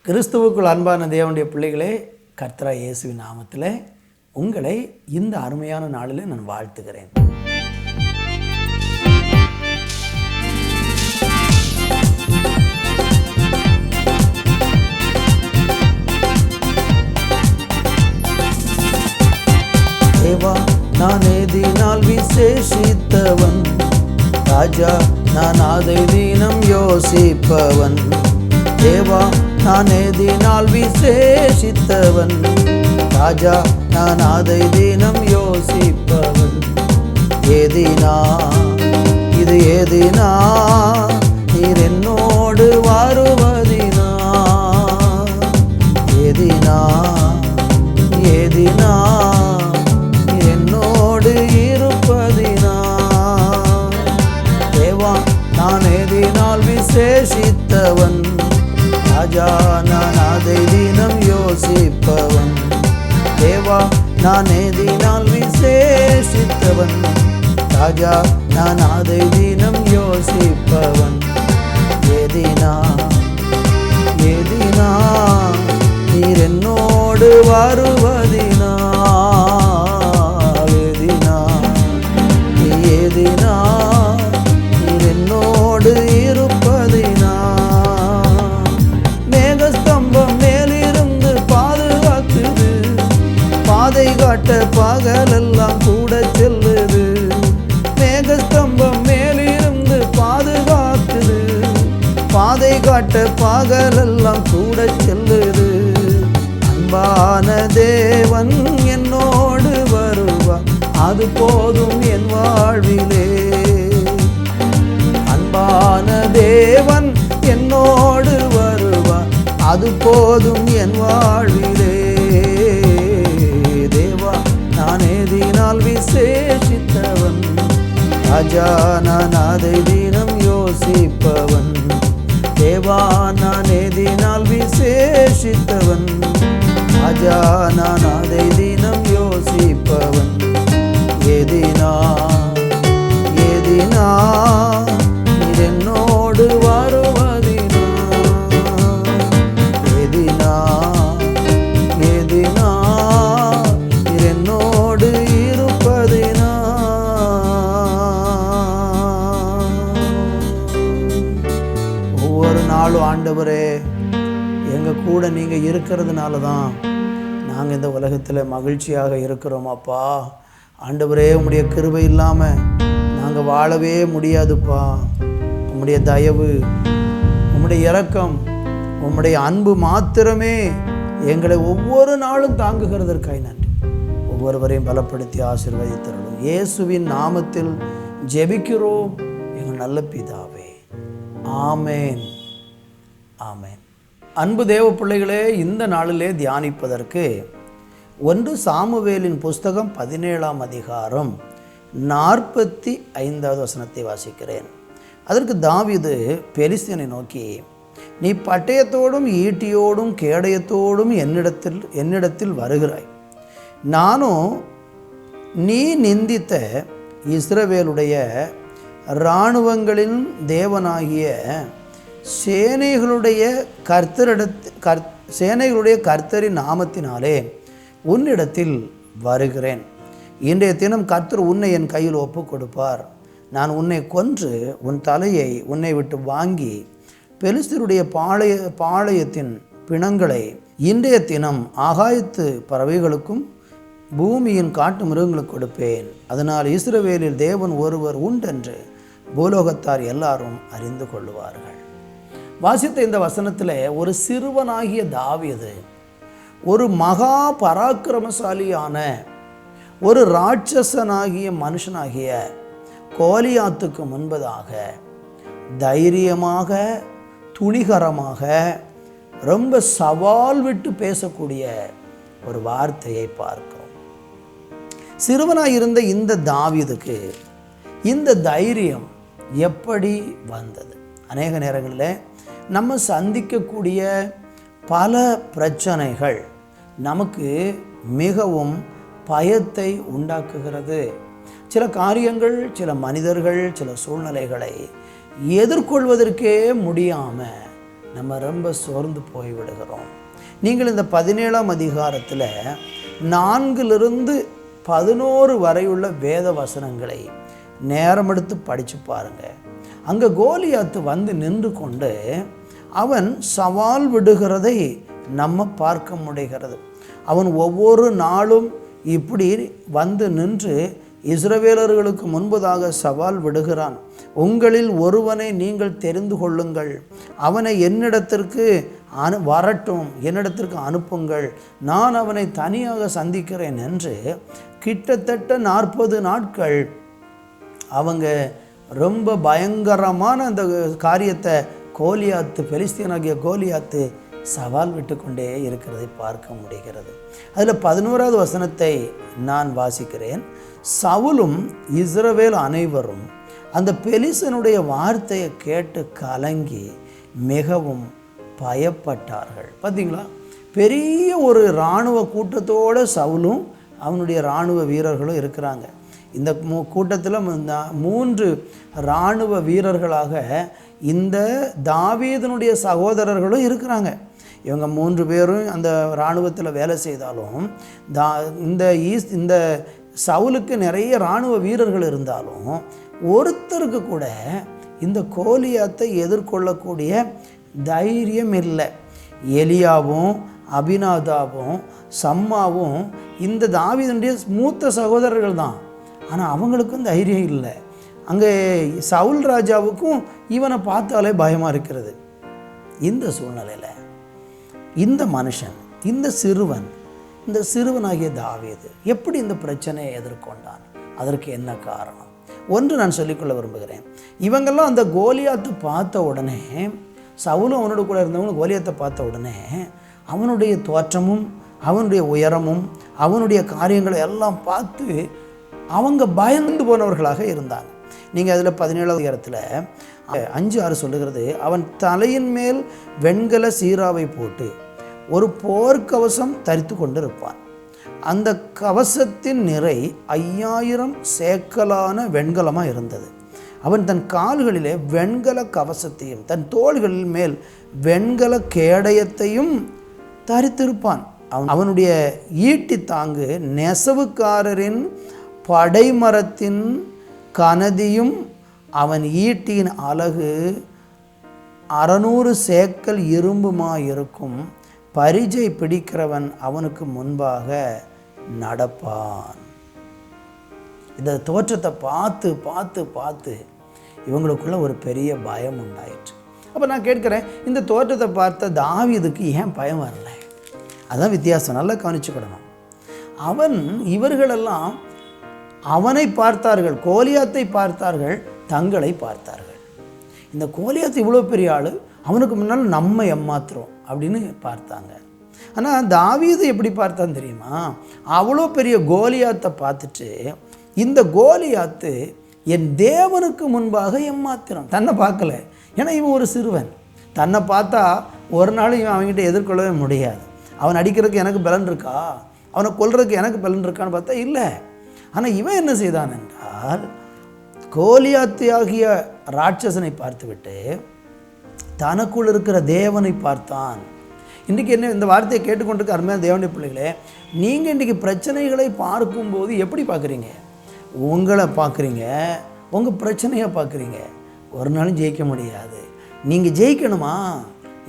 கிறிஸ்துவுக்குள் அன்பான தேவனுடைய பிள்ளைகளே, கர்த்தராகிய இயேசுவின் நாமத்தில் உங்களை இந்த அருமையான நாளில் நான் வாழ்த்துகிறேன். தேவா நான் ஏதினால் விசேஷித்தவன், ராஜா நான் அதை தினம் யோசிப்பவன். தேவா நான் ஏதினால் விசேஷித்தவன், ராஜா நான் அதை தினம் யோசிப்பவன். ஏதினா இது ஏதினா, நீர் என்னோடு வருவதினா. ஏதினா ஏதினா, நீர் என்னோடு இருப்பதினா. தேவா நான் ஏதினால் விசேஷித்தவன், ராஜா நான் அதை தினம் யோசிப்பவன். தேவா நான் ஏதினால் விசேஷித்தவன், ராஜா நான் அதை தினம் யோசிப்பவன். ஏதினா ஏதினா, நீர் என்னோடு வருவதினா. ஏதினா ஏதினா, நீர் என்னோடு இருப்பதினா. மேகஸ்தம்பம் மேலிருந்து பாதுகாக்குது, பாதை காட்ட பகலெல்லாம் கூட செல்லுது. மேகஸ்தம்பம் மேலிருந்து பாதுகாக்குது, பாதை காட்ட பகலெல்லாம் கூட செல்லுது. அன்பான தேவன் என்னோடு வருவார், அது போதும் என் வாழ்விலே. அன்பான தேவன் என்னோடு வருவார், அது போதும் என் வாழ்விலே. தேவா நான் ஏதினால் விசேஷித்தவன், ராஜா நான் அதை தினம் யோசிப்பவன். தேவா நான் ஏதினால் விசேஷித்தவன், ராஜா நான் அதை தினம் யோசிப்பவன். ஏதினா ஏதினா, நீர் என்னோடு வருவதினா. ஏதினா ஏதினா, நீர் என்னோடு இருப்பதினா. ஒவ்வொரு நாளும் ஆண்டவரே எங்கள் கூட நீங்கள் இருக்கிறதுனால தான் நாங்கள் இந்த உலகத்தில் மகிழ்ச்சியாக இருக்கிறோம். அப்பா ஆண்டவரே, உம்முடைய கிருபை இல்லாமல் நாங்கள் வாழவே முடியாதுப்பா. உம்முடைய தயவு, உம்முடைய இரக்கம், உம்முடைய அன்பு மாத்திரமே எங்களை ஒவ்வொரு நாளும் தாங்குகிறதற்காய் நன்றி. ஒவ்வொருவரையும் பலப்படுத்தி ஆசீர்வதித்தருளும். இயேசுவின் நாமத்தில் ஜெபிக்கிறோம் எங்கள் நல்ல பிதாவே, ஆமேன் ஆமேன். அன்பு தேவ பிள்ளைகளே, இந்த நாளிலே தியானிப்பதற்கு 1 சாமுவேலின் புஸ்தகம் 17ஆம் அதிகாரம் 45வது வசனத்தை வாசிக்கிறேன். அதற்கு தாவீது பெலிஸ்தியனை நோக்கி, நீ பட்டயத்தோடும் ஈட்டியோடும் கேடயத்தோடும் என்னிடத்தில் வருகிறாய். நானும் நீ நிந்தித்த இஸ்ரவேலுடைய இராணுவங்களின் தேவனாகிய சேனைகளுடைய கர்த்தரின் நாமத்தினாலே உன்னிடத்தில் வருகிறேன். இன்றைய தினம் கர்த்தர் உன்னை என் கையில் ஒப்பு கொடுப்பார். நான் உன்னை கொன்று உன் தலையை உன்னை விட்டு வாங்கி பெலிஸ்தருடைய பாளையத்தின் பிணங்களை இன்றைய தினம் ஆகாயத்து பறவைகளுக்கும் பூமியின் காட்டு மிருகங்களுக்கு கொடுப்பேன். அதனால் இஸ்ரவேலில் தேவன் ஒருவர் உண்டென்று பூலோகத்தார் எல்லாரும் அறிந்து கொள்ளுவார்கள். வாசித்த இந்த வசனத்தில் ஒரு சிறுவனாகிய தாவீது ஒரு மகா பராக்கிரமசாலியான ஒரு ராட்சசனாகிய மனுஷனாகிய கோலியாத்துக்கு முன்பதாக தைரியமாக துணிகரமாக ரொம்ப சவால் விட்டு பேசக்கூடிய ஒரு வார்த்தையை பார்க்கிறோம். சிறுவனாக இருந்த இந்த தாவீதுக்கு இந்த தைரியம் எப்படி வந்தது? அநேக நேரங்களில் நம்ம சந்திக்கக்கூடிய பல பிரச்சனைகள் நமக்கு மிகவும் பயத்தை உண்டாக்குகிறது. சில காரியங்கள், சில மனிதர்கள், சில சூழ்நிலைகளை எதிர்கொள்வதற்கே முடியாமல் நம்ம ரொம்ப சோர்ந்து போய்விடுகிறோம். நீங்கள் இந்த 17ஆம் அதிகாரத்தில் 4 11 வரையுள்ள வேத வசனங்களை நேரம் எடுத்து படித்து பாருங்கள். அங்கே கோலியாத்து வந்து நின்று கொண்டு அவன் சவால் விடுகிறதை நம்ம பார்க்க முடிகிறது. அவன் ஒவ்வொரு நாளும் இப்படி வந்து நின்று இஸ்ரவேலர்களுக்கு முன்பதாக சவால் விடுகிறான். உங்களில் ஒருவனை நீங்கள் தெரிந்து கொள்ளுங்கள், அவனை என்னிடத்திற்கு வரட்டும், என்னிடத்திற்கு அனுப்புங்கள், நான் அவனை தனியாக சந்திக்கிறேன் என்று கிட்டத்தட்ட 40 நாட்கள் அவங்க ரொம்ப பயங்கரமான அந்த காரியத்தை கோலியாத்து, பெலிஸ்தியனாகிய கோலியாத்து சவால் விட்டு கொண்டே இருக்கிறதை பார்க்க முடிகிறது. அதில் 11வது வசனத்தை நான் வாசிக்கிறேன். சவுலும் இஸ்ரவேல் அனைவரும் அந்த பெலிஸ்தனுடைய வார்த்தையை கேட்டு கலங்கி மிகவும் பயப்பட்டார்கள். பார்த்தீங்களா, பெரிய ஒரு இராணுவ கூட்டத்தோடு சவுலும் அவனுடைய இராணுவ வீரர்களும் இருக்கிறாங்க. இந்த கூட்டத்தில் 3 இராணுவ வீரர்களாக இந்த தாவீதினுடைய சகோதரர்களும் இருக்கிறாங்க. இவங்க 3 பேரும் அந்த இராணுவத்தில் வேலை செய்தாலும் இந்த சவுலுக்கு நிறைய இராணுவ வீரர்கள் இருந்தாலும் ஒருத்தருக்கு கூட இந்த கோலியாத்தை எதிர்கொள்ளக்கூடிய தைரியம் இல்லை. எலியாவும் அபினாதாவும் சம்மாவும் இந்த தாவீதுடைய மூத்த சகோதரர்கள் தான். ஆனால் அவங்களுக்கும் தைரியம் இல்லை. அங்கே சவுல் ராஜாவுக்கும் இவனை பார்த்தாலே பயமாக இருக்கிறது. இந்த சூழ்நிலையில் இந்த மனுஷன், இந்த சிறுவனாகிய தாவீது எப்படி இந்த பிரச்சனையை எதிர்கொண்டான்? அதற்கு என்ன காரணம்? ஒன்று நான் சொல்லிக்கொள்ள விரும்புகிறேன். இவங்கெல்லாம் அந்த கோலியாத்தை பார்த்த உடனே, சவுலும் அவனோட கூட இருந்தவங்க கோலியாத்தை பார்த்த உடனே அவனுடைய தோற்றமும் அவனுடைய உயரமும் அவனுடைய காரியங்களை எல்லாம் பார்த்து அவங்க பயந்து போனவர்களாக இருந்தாங்க. நீங்கள் அதில் 17வது இடத்துல 5:6 சொல்லுகிறது, அவன் தலையின் மேல் வெண்கல சீராவை போட்டு ஒரு போர்க்கவசம் தரித்து கொண்டு இருப்பான். அந்த கவசத்தின் நிறை 5000 சேக்கலான வெண்கலமாக இருந்தது. அவன் தன் கால்களிலே வெண்கல கவசத்தையும் தன் தோள்களின் மேல் வெண்கல கேடயத்தையும் தரித்திருப்பான். அவனுடைய ஈட்டி தாங்கு நெசவுக்காரரின் படைமரத்தின் கனதியும் அவன் ஈட்டியின் அலகு 600 சேக்கல் இரும்புமாயிருக்கும். பரிஜை பிடிக்கிறவன் அவனுக்கு முன்பாக நடப்பான். இந்த தோற்றத்தை பார்த்து பார்த்து பார்த்து இவங்களுக்குள்ள ஒரு பெரிய பயம் உண்டாயிற்று. அப்போ நான் கேட்குறேன், இந்த தோற்றத்தை பார்த்த தாவீதுக்கு ஏன் பயம் வரல? அதான் வித்தியாசம். நல்லா கவனிச்சுக்கிடணும். இவர்களெல்லாம் அவனை பார்த்தார்கள், கோலியாத்தை பார்த்தார்கள், தங்களை பார்த்தார்கள். இந்த கோலியாத்து இவ்வளோ பெரிய ஆள், அவனுக்கு முன்னால் நம்ம ஏமாத்துறோம் அப்படின்னு பார்த்தாங்க. ஆனால் தாவீது எப்படி பார்த்தான்னு தெரியுமா? அவ்வளோ பெரிய கோலியாத்தை பார்த்துட்டு, இந்த கோலியாத்து என் தேவனுக்கு முன்பாக ஏமாத்திரம். தன்னை பார்க்கல. ஏன்னா இவன் ஒரு சிறுவன். தன்னை பார்த்தா ஒரு நாள் இவன் அவங்ககிட்ட எதிர்கொள்ளவே முடியாது. அவன் அடிக்கிறதுக்கு எனக்கு பலன் இருக்கா, அவனை கொல்றதுக்கு எனக்கு பலன் இருக்கான்னு பார்த்தா இல்லை. ஆனால் இவன் என்ன செய்தான் என்றால், கோலியாத்து ஆகிய ராட்சசனை பார்த்துவிட்டு தனக்குள் இருக்கிற தேவனை பார்த்தான். இன்றைக்கி என்ன இந்த வார்த்தையை கேட்டுக்கொண்டிருக்க அருமையான தேவனுடைய பிள்ளைகளே, நீங்கள் இன்றைக்கி பிரச்சனைகளை பார்க்கும்போது எப்படி பார்க்குறீங்க? உங்களை பார்க்குறீங்க, உங்கள் பிரச்சனையை பார்க்குறீங்க. ஒரு நாளும் ஜெயிக்க முடியாது. நீங்கள் ஜெயிக்கணுமா?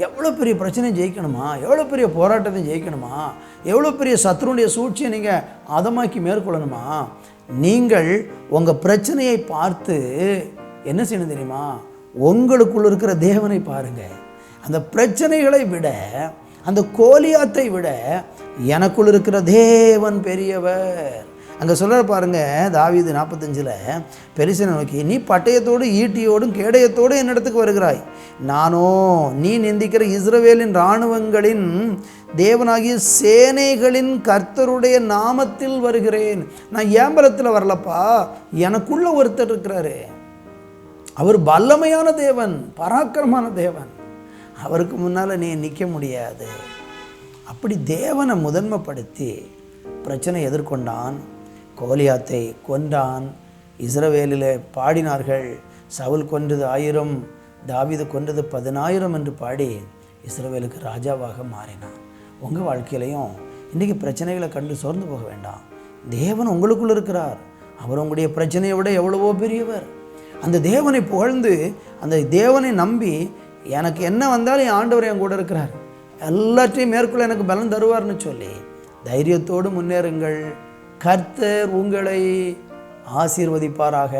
எவ்வளோ பெரிய பிரச்சனையை ஜெயிக்கணுமா? எவ்வளோ பெரிய போராட்டத்தை ஜெயிக்கணுமா? எவ்வளோ பெரிய சத்ருடைய சூழ்ச்சியை நீங்கள் அதமாக்கி மேற்கொள்ளணுமா? நீங்கள் உங்கள் பிரச்சனையை பார்த்து என்ன செய்யணும் தெரியுமா? உங்களுக்குள்ள இருக்கிற தேவனை பாருங்கள். அந்த பிரச்சனைகளை விட, அந்த கோலியாத்தை விட எனக்குள் இருக்கிற தேவன் பெரியவர். அங்கே சொல்ல பாருங்க, தாவீது 45 பெலிஸ்தனை நோக்கி, நீ பட்டயத்தோடு ஈட்டியோடும் கேடயத்தோடு என்னிடத்துக்கு வருகிறாய், நானோ நீ நிந்திக்கிற இஸ்ரவேலின் இராணுவங்களின் தேவனாகிய சேனைகளின் கர்த்தருடைய நாமத்தில் வருகிறேன். நான் ஏம்பலத்தில் வரலப்பா, எனக்குள்ள ஒருத்தர் இருக்கிறாரு. அவர் வல்லமையான தேவன், பராக்கிரமான தேவன். அவருக்கு முன்னால் நீ நிற்க முடியாது. அப்படி தேவனை முதன்மைப்படுத்தி பிரச்சனை எதிர்கொண்டான். கோலியாத்தை கொன்றான். இஸ்ரவேலில் பாடினார்கள், சவுல் கொன்றது 1000, தாவீது கொன்றது 10,000 என்று பாடி இஸ்ரவேலுக்கு ராஜாவாக மாறினான். உங்கள் வாழ்க்கையிலையும் இன்றைக்கி பிரச்சனைகளை கண்டு சோர்ந்து போக வேண்டாம். தேவன் உங்களுக்குள்ள இருக்கிறார். அவர் உங்களுடைய பிரச்சனையை விட எவ்வளவோ பெரியவர். அந்த தேவனை புகழ்ந்து, அந்த தேவனை நம்பி, எனக்கு என்ன வந்தாலும் என் ஆண்டவர் என் கூட இருக்கிறார், எல்லாற்றையும் மேற்கொள்ள எனக்கு பலன் தருவார்னு சொல்லி தைரியத்தோடு முன்னேறுங்கள். கர்த்தர் உங்களை ஆசீர்வதிப்பாராக.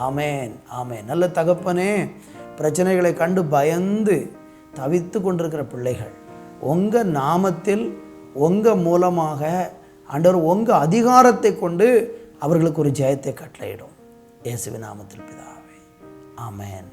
ஆமேன், ஆமேன். நல்ல தகப்பனே, பிரச்சனைகளை கண்டு பயந்து தவித்து கொண்டிருக்கிற பிள்ளைகள், உங்கள் நாமத்தில் உங்கள் மூலமாக ஆண்டவர் உங்கள் அதிகாரத்தை கொண்டு அவர்களுக்கு ஒரு ஜெயத்தை கட்டளையிடும். இயேசுவின் நாமத்தில் பிதாவே, ஆமேன்.